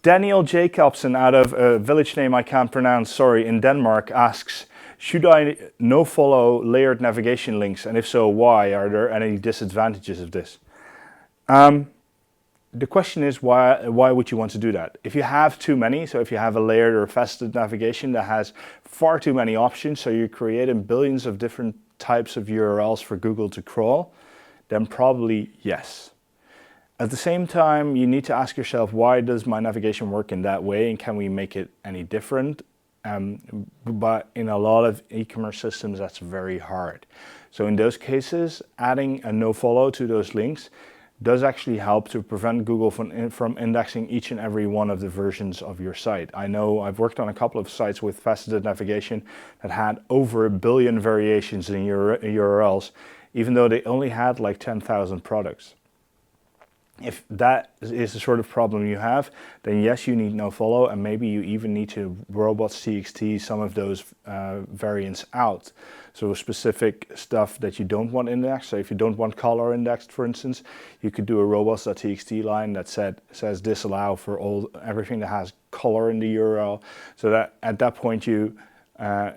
Daniel Jacobson out of a village name I can't pronounce, sorry, in Denmark asks, should I no-follow layered navigation links? And if so, why? Are there any disadvantages of this? The question is, why would you want to do that? If you have too many, so if you have a layered or faceted navigation that has far too many options, so you're creating billions of different types of URLs for Google to crawl, then probably yes. At the same time, you need to ask yourself, why does my navigation work in that way, and can we make it any different? But in a lot of e-commerce systems, that's very hard. So in those cases, adding a nofollow to those links does actually help to prevent Google from indexing each and every one of the versions of your site. I know I've worked on a couple of sites with faceted navigation that had over 1 billion variations in URLs, even though they only had like 10,000 products. If that is the sort of problem you have, then yes, you need nofollow, and maybe you even need to robots.txt some of those variants out. So specific stuff that you don't want indexed. So if you don't want color indexed, for instance, you could do a robots.txt line that says disallow for everything that has color in the URL. So that at that point you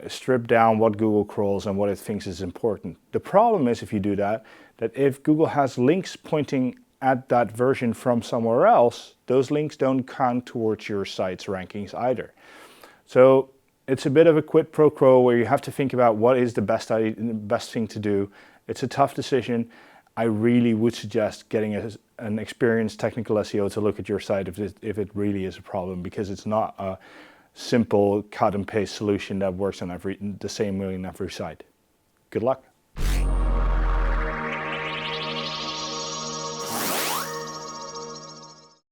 strip down what Google crawls and what it thinks is important. The problem is, if you do that if Google has links pointing at that version from somewhere else, those links don't count towards your site's rankings either. So it's a bit of a quid pro quo where you have to think about what is the best thing to do. It's a tough decision. I really would suggest getting an experienced technical SEO to look at your site if it really is a problem, because it's not a simple cut and paste solution that works on the same way on every site. Good luck.